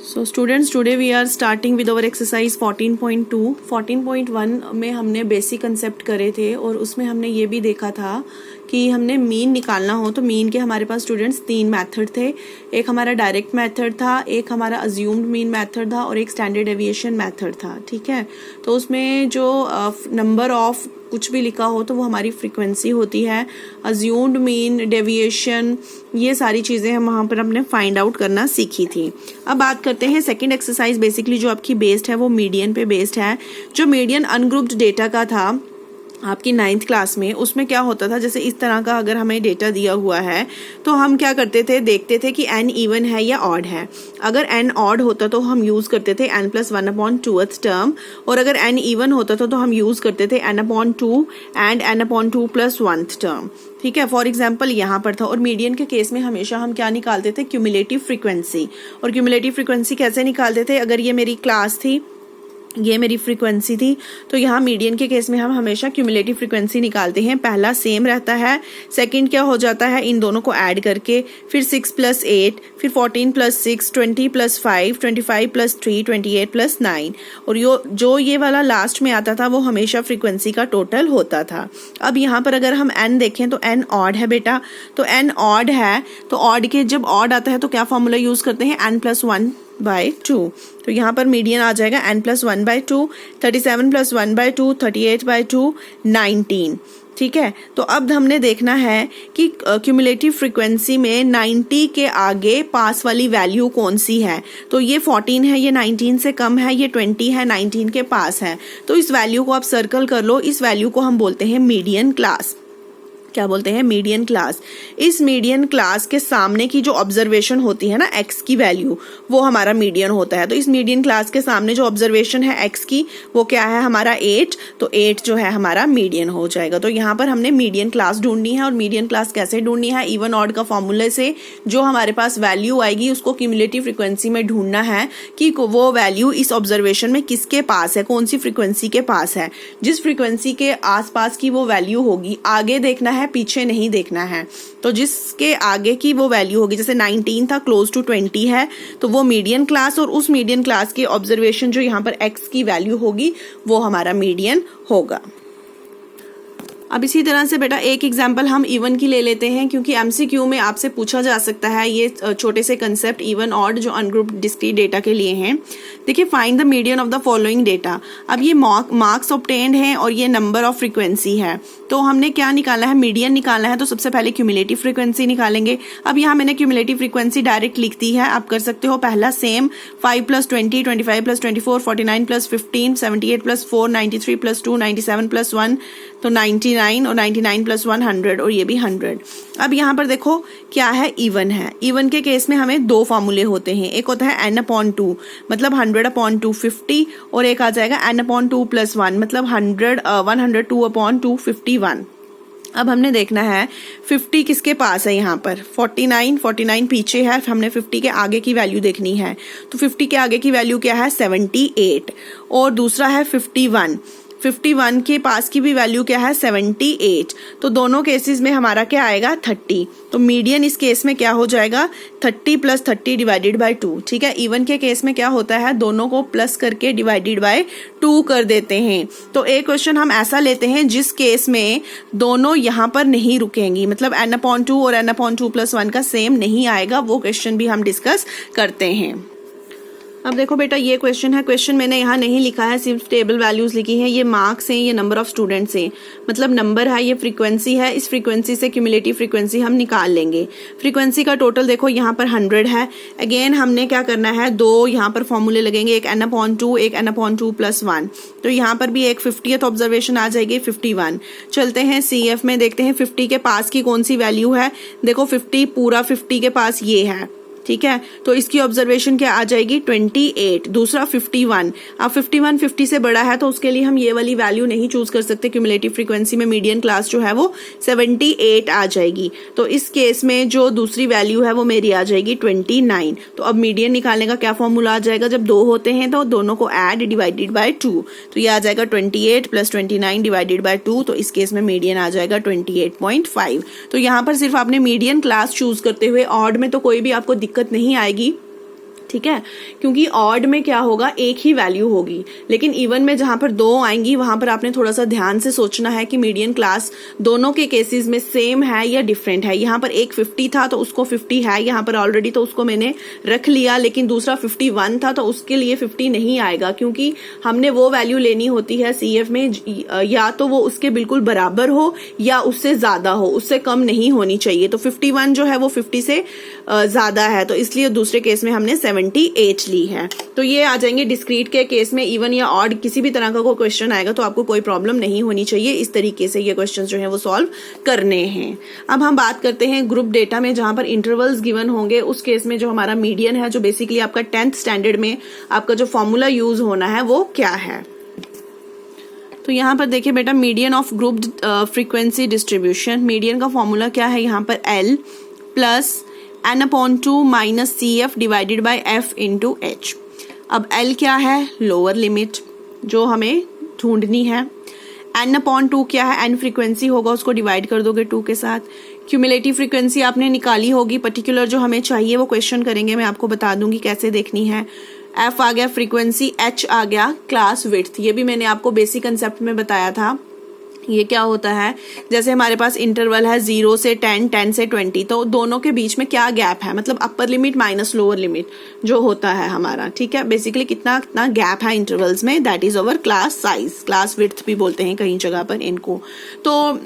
So students, today we are starting with our exercise 14.2। 14.1 में हमने basic concept करे थे और उसमें हमने ये भी देखा था कि हमने मीन निकालना हो तो मीन के हमारे पास स्टूडेंट्स 3 मेथड थे। एक हमारा डायरेक्ट मेथड था, एक हमारा अज्यूम्ड मीन मेथड था और एक स्टैंडर्ड डेविएशन मेथड था। ठीक है, तो उसमें जो नंबर ऑफ कुछ भी लिखा हो तो वो हमारी फ्रीक्वेंसी होती है। अज्यूम्ड मीन, डेविएशन, ये सारी चीज़ें हम वहाँ पर हमने फाइंड आउट करना सीखी थी। अब बात करते हैं सेकंड एक्सरसाइज। बेसिकली जो आपकी बेस्ड है वो मीडियन पे बेस्ड है। जो मीडियन अनग्रुप्ड डेटा का था आपकी 9th क्लास में, उसमें क्या होता था, जैसे इस तरह का अगर हमें डेटा दिया हुआ है तो हम क्या करते थे, देखते थे कि n इवन है या ऑड है। अगर n ऑड होता तो हम यूज़ करते थे n+1/2th टर्म, और अगर n इवन होता था तो हम यूज़ करते थे n/2 and n/2 + 1th term. ठीक है, फॉर एग्जाम्पल यहाँ पर था। और मीडियन के केस में हमेशा हम क्या निकालते थे, क्यूमुलेटिव फ्रीक्वेंसी। और क्यूमुलेटिव फ्रीक्वेंसी कैसे निकालते थे, अगर ये मेरी क्लास थी, ये मेरी फ्रीक्वेंसी थी, तो यहाँ मीडियन के केस में हम हमेशा क्यूमुलेटिव फ्रीक्वेंसी निकालते हैं। पहला सेम रहता है, सेकंड क्या हो जाता है, इन दोनों को ऐड करके, फिर 6 + 8, फिर 14 + 6, 20 + 5, 25 + 3, 28 + 9, और जो ये वाला लास्ट में आता था वो हमेशा फ्रीक्वेंसी का टोटल होता था। अब यहाँ पर अगर हम n देखें तो n ऑड है बेटा, तो n ऑड है तो ऑड के जब ऑड आता है तो क्या फॉर्मूला यूज करते हैं, n+1/2। तो यहाँ पर मीडियन आ जाएगा n+1/2, 37 + 1/2, 38/2, 19। ठीक है, तो अब हमने देखना है कि क्यूमुलेटिव फ्रीक्वेंसी में 90 के आगे पास वाली वैल्यू कौन सी है। तो ये 14 है, ये 19 से कम है, ये 20 है, 19 के पास है। तो इस वैल्यू को आप सर्कल कर लो। इस वैल्यू को हम बोलते हैं मीडियन क्लास। क्या बोलते हैं, मीडियन क्लास। इस मीडियन क्लास के सामने की जो ऑब्जर्वेशन होती है ना, x की वैल्यू, वो हमारा मीडियन होता है। तो इस मीडियन क्लास के सामने जो ऑब्जर्वेशन है x की, वो क्या है हमारा 8, तो 8 जो है हमारा मीडियन हो जाएगा। तो यहाँ पर हमने मीडियन क्लास ढूंढनी है। और मीडियन क्लास कैसे ढूंढनी है, इवन ऑड का फॉर्मूले से जो हमारे पास वैल्यू आएगी उसको क्यूमुलेटिव फ्रीक्वेंसी में ढूंढना है कि वो वैल्यू इस ऑब्जर्वेशन में किसके पास है, कौन सी फ्रीक्वेंसी के पास है। जिस फ्रीक्वेंसी के आसपास की वो वैल्यू होगी, आगे देखना है, पीछे नहीं देखना है। तो जिसके आगे की वो वैल्यू होगी, जैसे 19 था, क्लोज टू 20 है, तो वो मीडियन क्लास, और उस मीडियन क्लास की ऑब्जर्वेशन जो यहाँ पर x की वैल्यू होगी वो हमारा मीडियन होगा। अब इसी तरह से बेटा एक एग्जाम्पल हम इवन की ले लेते हैं, क्योंकि एमसीक्यू में आपसे पूछा जा सकता है ये छोटे से कंसेप्ट इवन ऑड जो अनग्रुप्ड डिस्क्रीट डेटा के लिए हैं। देखिए, find the median of the following data. अब ये मार्क्स ऑब्टेन्ड है और ये नंबर ऑफ फ्रीक्वेंसी है। तो हमने क्या निकालना है, मीडियन निकालना है। तो सबसे पहले क्यूमुलेटिव फ्रीक्वेंसी निकालेंगे। अब यहाँ मैंने क्यूमुलेटिव फ्रीक्वेंसी डायरेक्ट लिख दी है, आप कर सकते हो। पहला सेम 5 + 20, 25 + 24, 49 + 15, 78 + 4, 93 + 2, 97 + 1, तो 99, और 99 + 1 100, और ये भी 100। अब यहाँ पर देखो क्या है, इवन है। इवन के केस में हमें 2 फार्मूले होते हैं। एक होता है n/2 मतलब 100/2 50, और एक आ जाएगा n/2 + 1 मतलब 102/2 51। अब हमने देखना है 50 किसके पास है, यहाँ पर 49 पीछे है, हमने 50 के आगे की वैल्यू देखनी है। तो 50 के आगे की वैल्यू क्या है, 78, और दूसरा है 51 के पास की भी वैल्यू क्या है, 78। तो दोनों केसेस में हमारा क्या आएगा, 30। तो मीडियन इस केस में क्या हो जाएगा, 30 + 30 / 2। ठीक है, इवन के केस में क्या होता है, दोनों को प्लस करके / 2 कर देते हैं। तो एक क्वेश्चन हम ऐसा लेते हैं जिस केस में दोनों यहाँ पर नहीं रुकेंगी, मतलब n/2 और n/2 + 1 का सेम नहीं आएगा। वो क्वेश्चन भी हम डिस्कस करते हैं। अब देखो बेटा, ये क्वेश्चन है। क्वेश्चन मैंने यहाँ नहीं लिखा है, सिर्फ टेबल वैल्यूज लिखी हैं। ये मार्क्स हैं, ये नंबर ऑफ स्टूडेंट्स हैं, मतलब नंबर है, ये फ्रीक्वेंसी है। इस फ्रीक्वेंसी से क्यूमुलेटिव फ्रीक्वेंसी हम निकाल लेंगे। फ्रीक्वेंसी का टोटल देखो यहाँ पर 100 है। अगेन हमने क्या करना है, 2 यहाँ पर फॉर्मूले लगेंगे, एक n/2, एक n/2 + 1। तो यहाँ पर भी एक 50th ऑब्जर्वेशन आ जाएगी, 51। चलते हैं CF में, देखते हैं 50 के पास की कौन सी वैल्यू है। देखो 50 पूरा 50 के पास ये है। ठीक है, तो इसकी ऑब्जर्वेशन क्या आ जाएगी, 28। दूसरा 51। अब 51 50 से बड़ा है तो उसके लिए हम ये वाली वैल्यू नहीं चूज कर सकते। क्यूमुलेटिव फ्रीक्वेंसी में मीडियन क्लास जो है वो 78 आ जाएगी। तो इस केस में जो दूसरी वैल्यू है वो मेरी आ जाएगी 29। तो अब मीडियन निकालने का क्या फॉर्मूला आ जाएगा, जब 2 होते हैं तो दोनों को ऐड / 2। तो ये आ जाएगा 28 + 29 / 2। तो इस केस में मीडियन आ जाएगा 28.5। तो यहाँ पर सिर्फ आपने मीडियन क्लास चूज करते हुए, ऑड में तो कोई भी आपको दिक्कत नहीं आएगी। ठीक है, क्योंकि ऑड में क्या होगा, एक ही वैल्यू होगी, लेकिन इवन में जहां पर 2 आएंगी वहां पर आपने थोड़ा सा ध्यान से सोचना है कि मीडियन क्लास दोनों के केसेस में सेम है या डिफरेंट है। यहाँ पर एक 50 था तो उसको 50 है यहाँ पर ऑलरेडी, तो उसको मैंने रख लिया, लेकिन दूसरा 51 था तो उसके लिए 50 नहीं आएगा, क्योंकि हमने वो वैल्यू लेनी होती है CF में या तो वो उसके बिल्कुल बराबर हो या उससे ज्यादा हो, उससे कम नहीं होनी चाहिए। तो 51 जो है वो 50 से ज्यादा है, तो इसलिए दूसरे केस में हमने 78 ली है। तो ये आ जाएंगे डिस्क्रीट के केस में, इवन या ऑड किसी भी तरह का कोई क्वेश्चन आएगा तो आपको कोई प्रॉब्लम नहीं होनी चाहिए। इस तरीके से ये क्वेश्चन जो है वो सॉल्व करने हैं। अब हम बात करते हैं ग्रुप डेटा में, जहां पर इंटरवल्स गिवन होंगे। उस केस में जो हमारा मीडियन है, जो बेसिकली आपका 10th स्टैंडर्ड में आपका जो फॉर्मूला यूज होना है वो क्या है। तो यहाँ पर देखिए बेटा, median of group frequency distribution, median का फॉर्मूला क्या है यहाँ पर, L plus n/2 minus CF divided by F into H। अब L क्या है, लोअर लिमिट जो हमें ढूंढनी है। n/2 क्या है, n फ्रीक्वेंसी होगा, उसको डिवाइड कर दोगे 2 के साथ। क्यूमुलेटिव फ्रीक्वेंसी आपने निकाली होगी, पर्टिकुलर जो हमें चाहिए वो क्वेश्चन करेंगे, मैं आपको बता दूंगी कैसे देखनी है। F आ गया फ्रीक्वेंसी, H आ गया क्लास विड्थ, ये भी मैंने आपको बेसिक कंसेप्ट में बताया था। ये क्या होता है, जैसे हमारे पास इंटरवल है 0 से 10, 10 से 20, तो दोनों के बीच में क्या गैप है, मतलब upper limit minus lower limit जो होता है हमारा, ठीक है। बेसिकली कितना कितना गैप है इंटरवल्स में, that is our class size, class width भी बोलते हैं कहीं जगह पर इनको। तो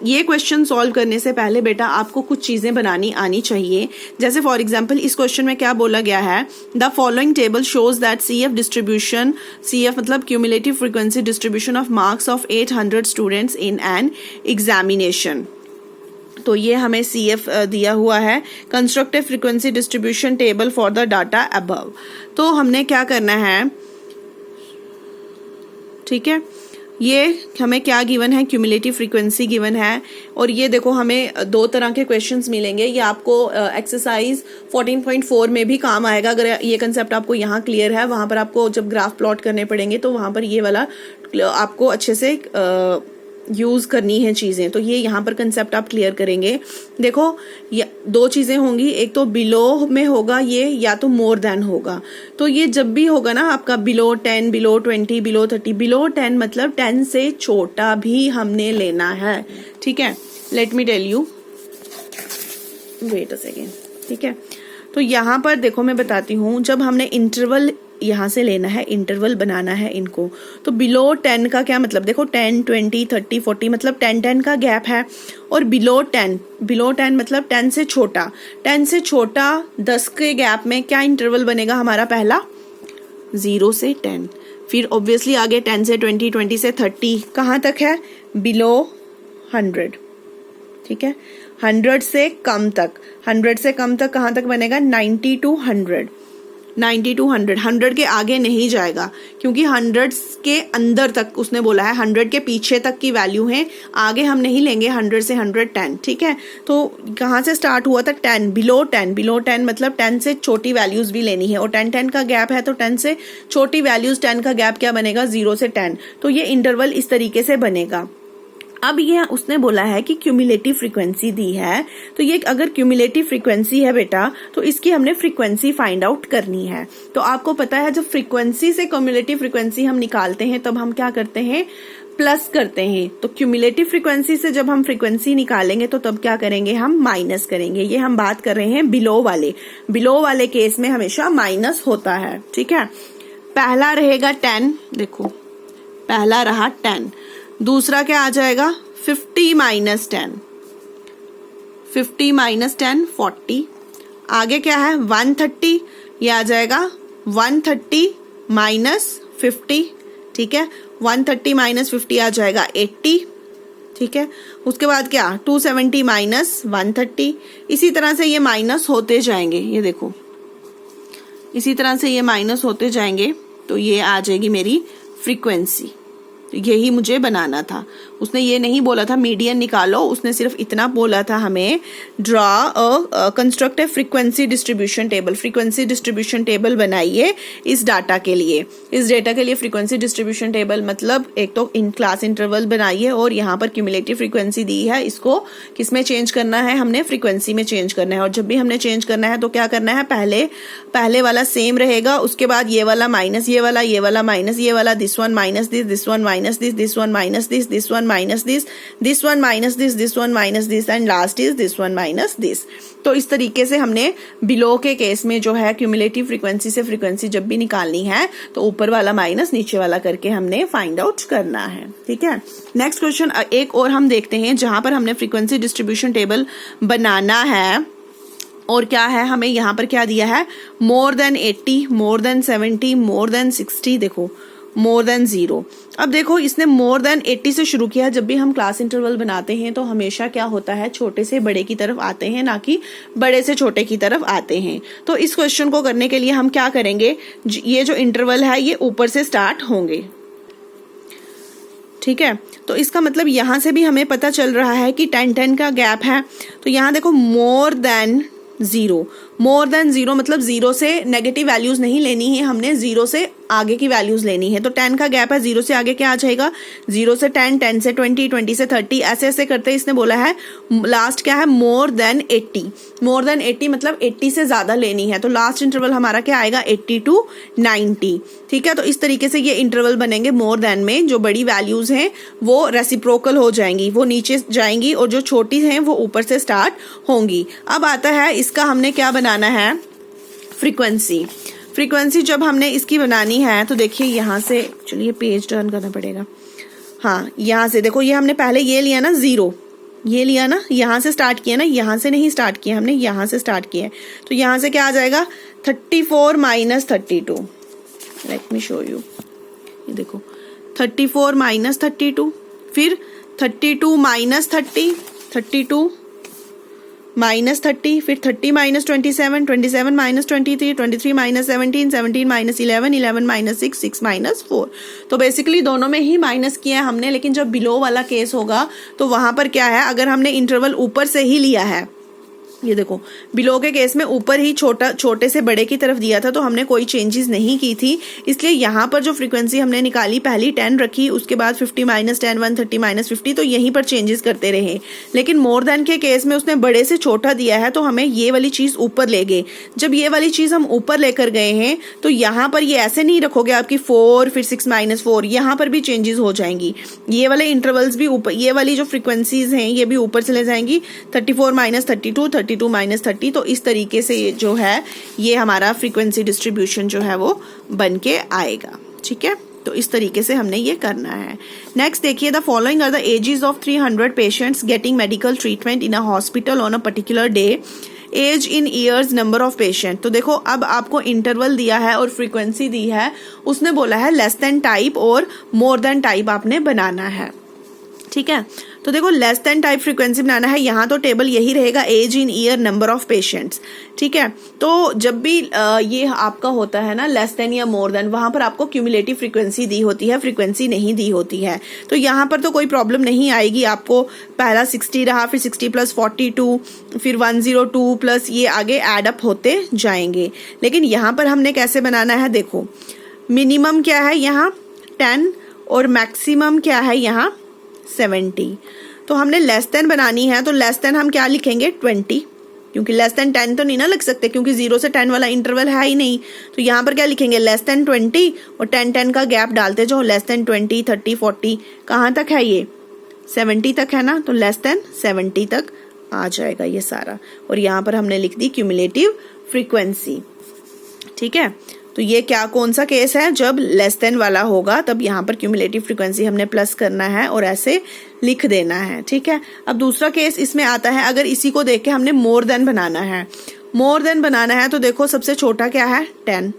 ये क्वेश्चन सॉल्व करने से पहले बेटा आपको कुछ चीजें बनानी आनी चाहिए। जैसे फॉर एग्जाम्पल इस क्वेश्चन में क्या बोला गया है, the following table shows that CF distribution, CF मतलब cumulative frequency distribution of marks of 800 students in an examination। तो ये हमें CF दिया हुआ है, construct A frequency distribution table for the data above. तो हमने क्या करना है, ठीक है, ये हमें क्या गिवन है, क्यूमुलेटिव फ्रीक्वेंसी गिवन है। और ये देखो हमें 2 तरह के क्वेश्चंस मिलेंगे, ये आपको एक्सरसाइज 14.4 में भी काम आएगा। अगर ये कंसेप्ट आपको यहाँ क्लियर है, वहां पर आपको जब ग्राफ प्लॉट करने पड़ेंगे तो वहां पर ये वाला आपको अच्छे से यूज करनी है चीजें। तो ये यहाँ पर कंसेप्ट आप क्लियर करेंगे। देखो ये 2 चीजें होंगी, एक तो बिलो में होगा ये, या तो मोर देन होगा। तो ये जब भी होगा ना आपका बिलो 10, बिलो 20, बिलो 30, बिलो 10 मतलब 10 से छोटा भी हमने लेना है, ठीक है। Let me tell you, wait a second, ठीक है। तो यहाँ पर देखो मैं बताती हूँ, जब हमने इंटरवल यहाँ से लेना है, इंटरवल बनाना है इनको, तो बिलो 10 का क्या मतलब, देखो 10, 20, 30, 40 मतलब 10 का गैप है। और बिलो 10 मतलब 10 से छोटा, 10 से छोटा 10 के गैप में क्या इंटरवल बनेगा हमारा, पहला 0 से 10, फिर ऑब्वियसली आगे 10 से 20, 20 से 30, कहाँ तक है, बिलो 100, ठीक है। 100 से कम तक, 100 से कम तक कहाँ तक बनेगा, 90 to 100, 90 to 100, 100 के आगे नहीं जाएगा, क्योंकि 100 के अंदर तक उसने बोला है, 100 के पीछे तक की वैल्यू है, आगे हम नहीं लेंगे 100 से 110, ठीक है। तो कहाँ से स्टार्ट हुआ था, 10, बिलो 10 मतलब 10 से छोटी वैल्यूज भी लेनी है, और 10 का गैप है, तो 10 से छोटी वैल्यूज 10 का गैप क्या बनेगा, 0 से 10। तो ये इंटरवल इस तरीके से बनेगा। अब ये उसने बोला है कि क्यूमुलेटिव फ्रीक्वेंसी दी है, तो ये अगर क्यूमुलेटिव फ्रीक्वेंसी है बेटा, तो इसकी हमने फ्रीक्वेंसी फाइंड आउट करनी है। तो आपको पता है जब फ्रीक्वेंसी से क्यूमुलेटिव फ्रीक्वेंसी हम निकालते हैं तब हम क्या करते हैं, प्लस करते हैं। तो क्यूमुलेटिव फ्रीक्वेंसी से जब हम फ्रीक्वेंसी निकालेंगे तो तब क्या करेंगे, हम माइनस करेंगे। ये हम बात कर रहे हैं बिलो वाले केस में हमेशा माइनस होता है, ठीक है। पहला रहेगा 10, देखो पहला रहा 10, दूसरा क्या आ जाएगा, 50 माइनस 10, 50 माइनस 10 40, आगे क्या है 130, ये आ जाएगा 130 माइनस 50, ठीक है। 130 माइनस 50 आ जाएगा 80, ठीक है। उसके बाद क्या 270 माइनस 130, इसी तरह से ये माइनस होते जाएंगे, ये देखो इसी तरह से ये माइनस होते जाएंगे। तो ये आ जाएगी मेरी फ्रीक्वेंसी, तो यही मुझे बनाना था। उसने ये नहीं बोला था मीडियन निकालो, उसने सिर्फ इतना बोला था हमें draw a construct A frequency distribution table. Frequency distribution table बनाइए इस डाटा के लिए। इस डेटा के लिए फ्रीक्वेंसी डिस्ट्रीब्यूशन टेबल मतलब एक तो इन क्लास इंटरवल बनाइए और यहाँ पर क्यूमुलेटिव फ्रीक्वेंसी दी है, इसको किस में चेंज करना है, हमने फ्रीक्वेंसी में चेंज करना है। और जब भी हमने चेंज करना है तो क्या करना है, पहले वाला सेम रहेगा, उसके बाद ये वाला माइनस ये वाला माइनस ये वाला, this one minus this one minus this one minus this one minus this one minus this one minus this and last is this one minus this. तो इस तरीके से हमने बिलो के केस में जो है क्यूमुलेटिव फ्रीक्वेंसी से फ्रीक्वेंसी जब भी निकालनी है तो ऊपर वाला माइनस नीचे वाला करके हमने फाइंड आउट करना है। ठीक है, नेक्स्ट क्वेश्चन एक और हम देखते हैं जहां पर हमने फ्रीक्वेंसी डिस्ट्रीब्यूशन टेबल बनाना है। और क्या है, हमें यहाँ पर क्या दिया है, more than 80, more than 70, more than 60, देखो मोर देन 0। अब देखो इसने मोर देन 80 से शुरू किया। जब भी हम क्लास इंटरवल बनाते हैं तो हमेशा क्या होता है, छोटे से बड़े की तरफ आते हैं, ना कि बड़े से छोटे की तरफ आते हैं। तो इस क्वेश्चन को करने के लिए हम क्या करेंगे, ये जो इंटरवल है ये ऊपर से स्टार्ट होंगे। ठीक है, तो इसका मतलब यहां से भी हमें पता चल रहा है कि 10-10 का गैप है। तो यहां देखो मोर देन 0, मोर देन 0 मतलब 0 से नेगेटिव वैल्यूज नहीं लेनी है, हमने 0 से आगे की वैल्यूज लेनी है। तो 10 का गैप है, 0 से आगे क्या आ जाएगा, 0 से 10, 10 से 20, 20 से 30, ऐसे ऐसे करते इसने बोला है लास्ट क्या है, मोर देन 80। मोर देन 80 मतलब 80 से ज्यादा लेनी है। तो लास्ट इंटरवल हमारा क्या आएगा, 80 to 90। ठीक है, तो इस तरीके से ये इंटरवल बनेंगे मोर देन में। जो बड़ी वैल्यूज हैं वो रेसिप्रोकल हो जाएंगी, वो नीचे जाएंगी, और जो छोटी हैं वो ऊपर से स्टार्ट होंगी। अब आता है इसका हमने क्या बनाना है, फ्रीक्वेंसी। फ्रीक्वेंसी जब हमने इसकी बनानी है तो देखिए यहाँ से, चलिए पेज टर्न करना पड़ेगा। हाँ, यहाँ से देखो, ये हमने पहले ये लिया ना 0, ये लिया ना, यहाँ से स्टार्ट किया ना, यहाँ से नहीं स्टार्ट किया हमने, यहाँ से स्टार्ट किया है। तो यहाँ से क्या आ जाएगा, 34 minus 32। Let me show you, ये देखो 34 माइनस 32, फिर 32 माइनस 30, 32 माइनस 30, फिर 30 minus 27, 27 minus 23, 23 minus 17, 17 minus 11, 11 minus 6, 6 minus 4। तो बेसिकली दोनों में ही माइनस किया है हमने, लेकिन जब बिलो वाला केस होगा तो वहां पर क्या है, अगर हमने इंटरवल ऊपर से ही लिया है, ये देखो बिलो के केस में ऊपर ही छोटे से बड़े की तरफ दिया था तो हमने कोई चेंजेस नहीं की थी, इसलिए यहाँ पर जो फ्रीक्वेंसी हमने निकाली पहली 10 रखी, उसके बाद 50 माइनस 10, 130 माइनस 50, तो यहीं पर चेंजेस करते रहे। लेकिन मोर देन के केस में उसने बड़े से छोटा दिया है तो हमें ये वाली चीज ऊपर ले गए। जब ये वाली चीज हम ऊपर लेकर गए हैं तो यहाँ पर ये ऐसे नहीं रखोगे आपकी 4 फिर 6 माइनस 4, यहाँ पर भी चेंजेस हो जाएंगी। ये वाले इंटरवल्स भी ऊपर, ये वाली जो फ्रीक्वेंसीज हैं ये भी ऊपर चले जाएंगी, 34 माइनस 32, 32 माइनस 30। तो इस तरीके से ये जो है ये हमारा फ्रीक्वेंसी डिस्ट्रीब्यूशन जो है वो बन के आएगा। ठीक है, तो इस तरीके से हमने ये करना है। नेक्स्ट देखिए, the following are the ages of 300 patients getting medical treatment in a hospital on a particular day, age in years, number of patient. तो देखो अब आपको इंटरवल दिया है और फ्रीक्वेंसी दी है, उसने बोला है लेस देन टाइप और मोर देन टाइप आपने बनाना है। ठीक है, तो देखो लेस देन टाइप फ्रीक्वेंसी बनाना है, यहाँ तो टेबल यही रहेगा, age in year, number of patients. ठीक है, तो जब भी ये आपका होता है ना लेस देन या मोर देन, वहां पर आपको क्यूमुलेटिव फ्रीक्वेंसी दी होती है, फ्रीक्वेंसी नहीं दी होती है। तो यहाँ पर तो कोई प्रॉब्लम नहीं आएगी, आपको पहला 60 रहा, फिर 60 प्लस 42, फिर 102 प्लस ये आगे एड अप होते जाएंगे। लेकिन यहाँ पर हमने कैसे बनाना है, देखो मिनिमम क्या है यहाँ 10 और मैक्सिमम क्या है यहाँ 70। तो हमने लेस देन बनानी है तो लेस देन हम क्या लिखेंगे 20, क्योंकि लेस देन 10 तो नहीं ना लिख सकते क्योंकि 0 से 10 वाला इंटरवल है ही नहीं। तो यहाँ पर क्या लिखेंगे, लेस देन 20 और 10 का गैप डालते जाओ, लेस देन 20, 30, 40, कहाँ तक है ये 70 तक है ना, तो लेस देन 70 तक आ जाएगा ये सारा। और यहाँ पर हमने लिख दी क्यूमुलेटिव फ्रीक्वेंसी। ठीक है, तो ये क्या कौन सा केस है, जब लेस देन वाला होगा तब यहाँ पर क्यूमुलेटिव फ्रीक्वेंसी हमने प्लस करना है और ऐसे लिख देना है। ठीक है, अब दूसरा केस इसमें आता है, अगर इसी को देख के हमने मोर देन बनाना है। मोर देन बनाना है तो देखो सबसे छोटा क्या है 10,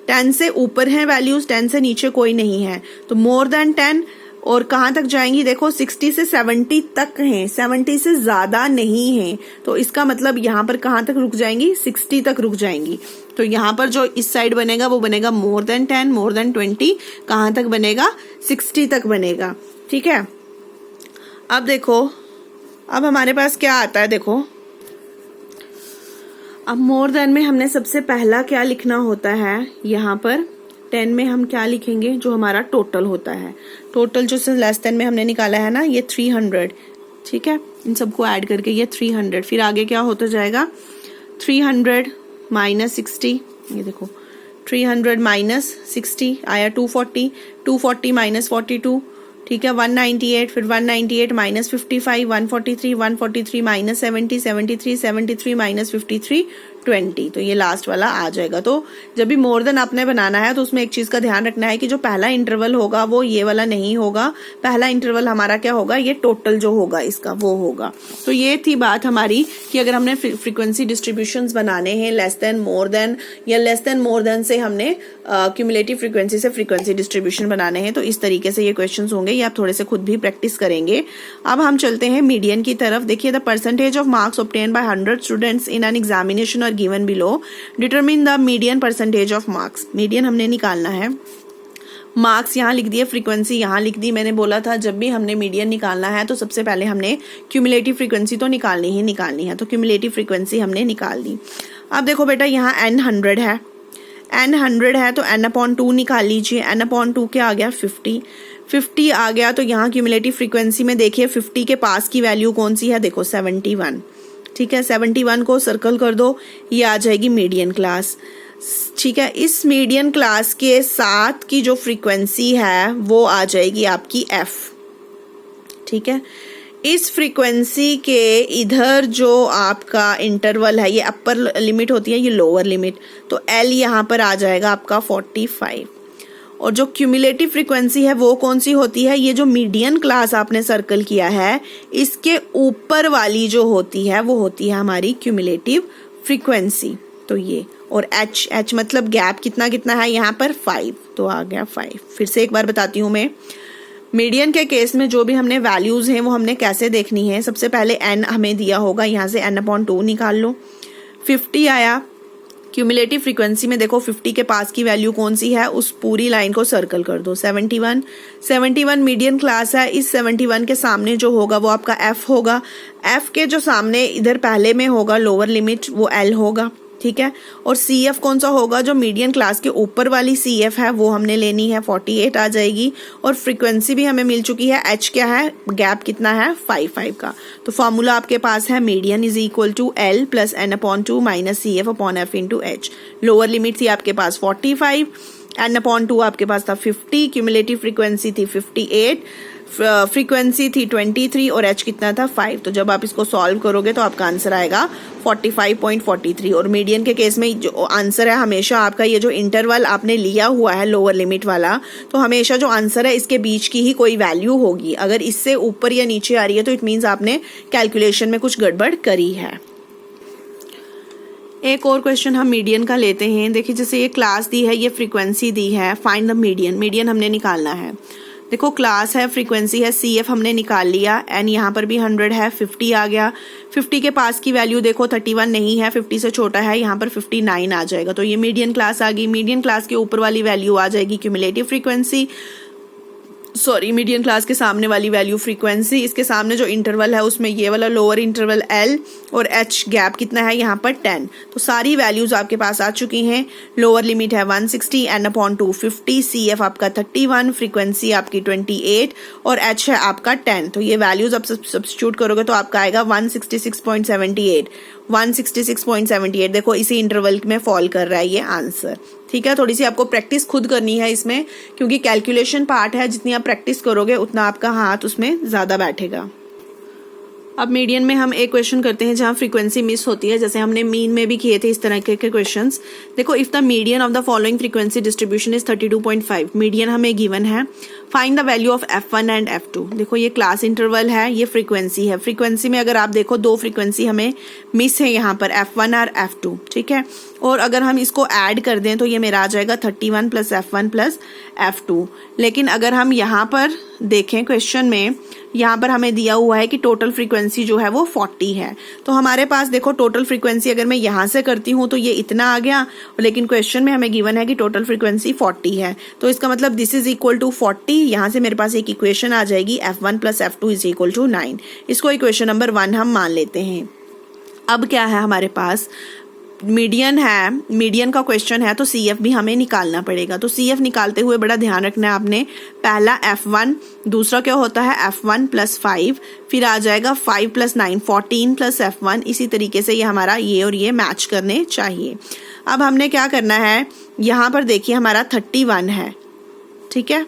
10 से ऊपर है वैल्यूज, 10 से नीचे कोई नहीं है, तो मोर देन 10। और कहाँ तक जाएंगी, देखो 60 से 70 तक हैं, 70 से ज्यादा नहीं है, तो इसका मतलब यहाँ पर कहाँ तक रुक जाएंगी, 60 तक रुक जाएंगी। तो यहाँ पर जो इस साइड बनेगा वो बनेगा मोर देन 10, मोर देन 20, कहाँ तक बनेगा, 60 तक बनेगा। ठीक है, अब देखो अब हमारे पास क्या आता है, देखो अब मोर देन में हमने सबसे पहला क्या लिखना होता है, यहाँ पर 10 में हम क्या लिखेंगे, जो हमारा टोटल होता है, टोटल जो से लेस देन में हमने निकाला है ना, ये 300। ठीक है, इन सबको ऐड करके ये 300, फिर आगे क्या होता जाएगा, 300 माइनस 60, ये देखो 300 माइनस 60 आया 240, 240 माइनस 42, ठीक है 198, फिर 198 माइनस 55, 143, 143 माइनस 70, 73, 73 माइनस 53, 20। तो ये लास्ट वाला आ जाएगा। तो जब भी मोर देन आपने बनाना है तो उसमें एक चीज का ध्यान रखना है कि जो पहला इंटरवल होगा वो ये वाला नहीं होगा, पहला इंटरवल हमारा क्या होगा, ये टोटल जो होगा इसका वो होगा। तो ये थी बात हमारी कि अगर हमने फ्रीक्वेंसी डिस्ट्रीब्यूशंस बनाने हैं लेस देन मोर देन या लेस देन मोर देन से हमने क्यूमुलेटिव फ्रीक्वेंसी से फ्रीक्वेंसी डिस्ट्रीब्यूशन बनाने हैं, तो इस तरीके से ये क्वेश्चंस होंगे, ये आप थोड़े से खुद भी प्रैक्टिस करेंगे। अब हम चलते हैं मीडियन की तरफ। देखिए, the percentage of marks obtain by 100 students in an examination और given below, determine the median percentage of marks. Median हमने निकालना है, मार्क्स यहाँ लिख दिए, फ्रीक्वेंसी यहाँ लिख दी। मैंने बोला था जब भी हमने मीडियन निकालना है तो सबसे पहले हमने क्यूमुलेटिव फ्रीक्वेंसी तो निकालनी ही है, तो क्यूमुलेटिव फ्रीक्वेंसी हमने निकाल दी। अब देखो बेटा, यहाँ n 100 है, n 100 है तो n/2 निकाल लीजिए, n/2 क्या आ गया, 50 आ गया। तो यहाँ क्यूमुलेटिव फ्रीक्वेंसी में देखिए 50 के पास की वैल्यू कौन सी है, देखो 71। ठीक है, 71 को सर्कल कर दो, ये आ जाएगी मीडियन क्लास। ठीक है, इस मीडियन क्लास के साथ की जो फ्रीक्वेंसी है वो आ जाएगी आपकी f। ठीक है, इस फ्रीक्वेंसी के इधर जो आपका इंटरवल है, ये अपर लिमिट होती है, ये लोअर लिमिट, तो L यहाँ पर आ जाएगा आपका 45। और जो क्यूमुलेटिव फ्रीक्वेंसी है वो कौन सी होती है, ये जो मीडियन क्लास आपने सर्कल किया है इसके ऊपर वाली जो होती है वो होती है हमारी क्यूमुलेटिव फ्रीक्वेंसी। तो ये, और h मतलब गैप कितना है यहाँ पर 5, तो आ गया 5। फिर से एक बार बताती हूँ मैं, मीडियन के केस में जो भी हमने वैल्यूज हैं वो हमने कैसे देखनी है। सबसे पहले n हमें दिया होगा, यहाँ से n/2 निकाल लो, 50 आया। क्यूमुलेटिव फ्रीक्वेंसी में देखो 50 के पास की वैल्यू कौन सी है, उस पूरी लाइन को सर्कल कर दो, 71 मीडियन क्लास है। इस 71 के सामने जो होगा वो आपका f होगा, f के जो सामने इधर पहले में होगा लोअर लिमिट वो L होगा। ठीक है, और CF कौन सा होगा, जो मीडियन क्लास के ऊपर वाली CF है वो हमने लेनी है, 48 आ जाएगी। और फ्रीक्वेंसी भी हमें मिल चुकी है, h क्या है, गैप कितना है 5 का। तो फॉर्मूला आपके पास है median is equal to L plus n/2 minus CF upon f into h। Lower limit थी आपके पास 45, n/2 आपके पास था 50, क्यूमुलेटिव फ्रीक्वेंसी थी 58, फ्रीक्वेंसी थी 23 और h कितना था 5। तो जब आप इसको सॉल्व करोगे तो आपका आंसर आएगा 45.43। और मीडियन के केस में जो आंसर है हमेशा आपका, ये जो इंटरवल आपने लिया हुआ है लोअर लिमिट वाला, तो हमेशा जो आंसर है इसके बीच की ही कोई वैल्यू होगी। अगर इससे ऊपर या नीचे आ रही है तो इट मीन्स आपने कैलकुलेशन में कुछ गड़बड़ करी है। एक और क्वेश्चन हम मीडियन का लेते हैं। देखिए, जैसे ये क्लास दी है, ये फ्रीक्वेंसी दी है, फाइंड द मीडियन। मीडियन हमने निकालना है। देखो, क्लास है, फ्रीक्वेंसी है, CF हमने निकाल लिया, एन यहाँ पर भी 100 है, 50 आ गया। 50 के पास की वैल्यू देखो 31 नहीं है, 50 से छोटा है, यहाँ पर 59 आ जाएगा। तो ये मीडियन क्लास आ गई। मीडियन क्लास के ऊपर वाली वैल्यू आ जाएगी क्यूमुलेटिव फ्रीक्वेंसी, मीडियन क्लास के सामने वाली वैल्यू फ्रीक्वेंसी, इसके सामने जो इंटरवल है उसमें ये वाला लोअर इंटरवल L, और h गैप कितना है यहाँ पर 10। तो सारी वैल्यूज आपके पास आ चुकी हैं। लोअर लिमिट है 160, n/2 50, CF आपका 31, फ्रीक्वेंसी आपकी 28 और h है आपका 10। तो ये वैल्यूज आप सब्स्टिट्यूट करोगे तो आपका आएगा 166.78। देखो, इसी इंटरवल में फॉल कर रहा है ये आंसर। ठीक है, थोड़ी सी आपको प्रैक्टिस खुद करनी है इसमें, क्योंकि कैलकुलेशन पार्ट है, जितनी आप प्रैक्टिस करोगे उतना आपका हाथ उसमें ज्यादा बैठेगा। अब मीडियन में हम एक क्वेश्चन करते हैं जहां फ्रीक्वेंसी मिस होती है, जैसे हमने मीन में भी किए थे इस तरह के क्वेश्चंस। देखो, if the median of the following frequency distribution is 32.5, median हमें गिवन है, find the value of f1 and f2। देखो, ये क्लास इंटरवल है, ये फ्रीक्वेंसी है। फ्रीक्वेंसी में अगर आप देखो दो फ्रीक्वेंसी हमें मिस है यहाँ पर, f1 और f2। ठीक है, और अगर हम इसको ऐड कर दें तो ये मेरा आ जाएगा 31 प्लस f1 प्लस f2। लेकिन अगर हम यहाँ पर देखें क्वेश्चन में यहाँ पर हमें दिया हुआ है कि टोटल फ्रीक्वेंसी जो है वो 40 है। तो हमारे पास देखो टोटल फ्रीक्वेंसी अगर मैं यहाँ से करती हूँ तो ये इतना आ गया, लेकिन क्वेश्चन में हमें गिवन है कि टोटल फ्रीक्वेंसी 40 है। तो इसका मतलब दिस इज इक्वल टू 40। यहाँ से मेरे पास एक इक्वेशन आ जाएगी F1 + F2 is equal to 9। इसको इक्वेशन नंबर 1 हम मान लेते हैं। अब क्या है हमारे पास, मीडियन है, मीडियन का क्वेश्चन है, तो CF भी हमें निकालना पड़ेगा। तो CF निकालते हुए बड़ा ध्यान रखना है आपने, पहला F1, दूसरा क्या होता है F1 + 5, फिर आ जाएगा 5 + 9 14 + F1। इसी तरीके से ये हमारा ये और ये मैच करने चाहिए। अब हमने क्या करना है, यहाँ पर देखिए हमारा 31 है, ठीक है।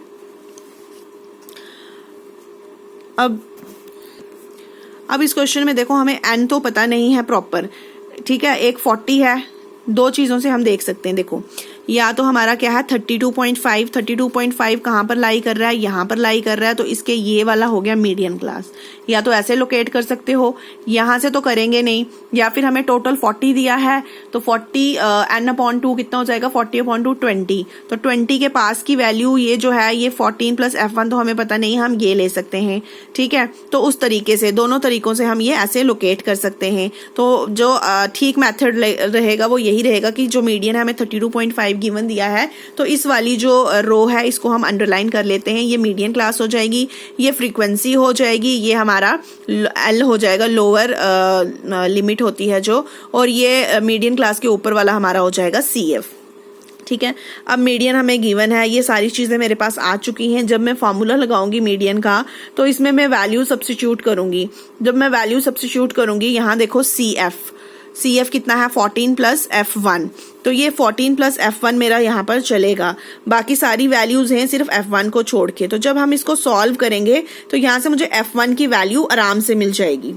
अब इस क्वेश्चन में देखो हमें n तो पता नहीं है प्रॉपर, ठीक है, एक 40 है। दो चीज़ों से हम देख सकते हैं, देखो या तो हमारा क्या है 32.5 कहाँ पर लाई कर रहा है, यहाँ पर लाई कर रहा है, तो इसके ये वाला हो गया मीडियन क्लास। या तो ऐसे लोकेट कर सकते हो, यहाँ से तो करेंगे नहीं, या फिर हमें टोटल 40 दिया है तो 40 n/2 कितना हो जाएगा, 40/2 20। तो 20 के पास की वैल्यू ये जो है ये 14 + F1 तो हमें पता नहीं, हम ये ले सकते हैं, ठीक है। तो उस तरीके से दोनों तरीकों से हम ये ऐसे लोकेट कर सकते हैं। तो जो ठीक मैथड रहेगा वो यही रहेगा कि जो मीडियन है हमें 32.5 गिवन दिया है, तो इस वाली जो रो है इसको हम अंडरलाइन कर लेते हैं। ये मीडियन क्लास हो जाएगी, ये फ्रीक्वेंसी हो जाएगी, ये हमारा L हो जाएगा, लोअर लिमिट होती है जो, और ये मीडियन क्लास के ऊपर वाला हमारा हो जाएगा CF, ठीक है। अब मीडियन हमें गिवन है, ये सारी चीज़ें मेरे पास आ चुकी हैं। जब मैं फार्मूला लगाऊंगी मीडियन का तो इसमें मैं वैल्यू सब्स्टिट्यूट करूंगी। जब मैं वैल्यू सब्स्टिट्यूट करूंगी, यहाँ देखो CF कितना है 14 + F1, तो ये 14 + F1 मेरा यहाँ पर चलेगा। बाकी सारी वैल्यूज हैं सिर्फ F1 को छोड़ के। तो जब हम इसको सॉल्व करेंगे तो यहाँ से मुझे F1 की वैल्यू आराम से मिल जाएगी।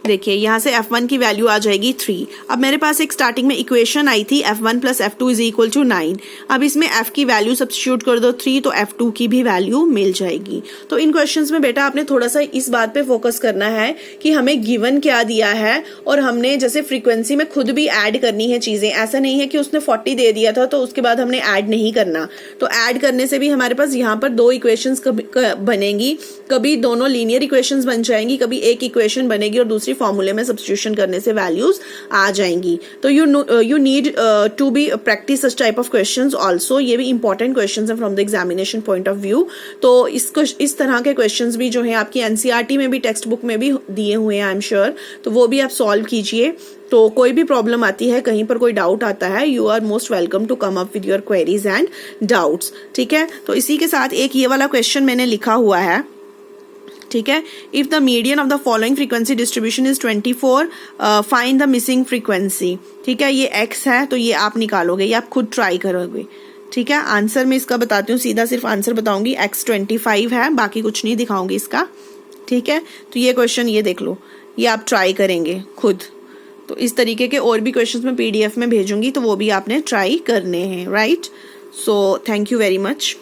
देखिए यहाँ से F1 की वैल्यू आ जाएगी 3। अब मेरे पास एक स्टार्टिंग में इक्वेशन आई थी F1 + F2 is equal to 9। अब इसमें F की वैल्यू सब्स्टिट्यूट कर दो 3, तो F2 की भी वैल्यू मिल जाएगी। तो इन क्वेश्चंस में बेटा आपने थोड़ा सा इस बात पे फोकस करना है कि हमें गिवन क्या दिया है, और हमने जैसे फ्रीक्वेंसी में खुद भी ऐड करनी है चीजें। ऐसा नहीं है कि उसने 40 दे दिया था तो उसके बाद हमने ऐड नहीं करना। तो ऐड करने से भी हमारे पास यहाँ पर दो इक्वेशंस बनेंगी, कभी दोनों लीनियर इक्वेशंस बन जाएंगी, कभी एक इक्वेशन बनेगी और दूसरी फॉर्मूले में सब्स्टिट्यूशन करने से वैल्यूज आ जाएंगी। तो you need to be practice such type of questions also. ये भी इंपॉर्टेंट क्वेश्चंस हैं from the examination point of view. तो इस तरह के क्वेश्चंस भी जो है आपकी एनसीईआरटी में भी, टेक्स्ट बुक में भी दिए हुए हैं आई एम श्योर, तो वो भी आप सॉल्व कीजिए। तो कोई भी प्रॉब्लम आती है, कहीं पर कोई डाउट आता है, you are most welcome to come up with your queries and doubts, ठीक है। तो इसी के साथ एक ये वाला क्वेश्चन मैंने लिखा हुआ है, ठीक है। If the median of the following frequency distribution is 24, find the missing frequency, ठीक है। ये x है तो ये आप निकालोगे, ये आप खुद ट्राई करोगे, ठीक है। आंसर में इसका बताती हूँ, सीधा सिर्फ आंसर बताऊंगी। x 25 है, बाकी कुछ नहीं दिखाऊंगी इसका, ठीक है। तो ये क्वेश्चन ये देख लो, ये आप ट्राई करेंगे खुद। तो इस तरीके के और भी क्वेश्चंस मैं PDF में भेजूंगी, तो वो भी आपने ट्राई करने हैं, right. So thank you very much.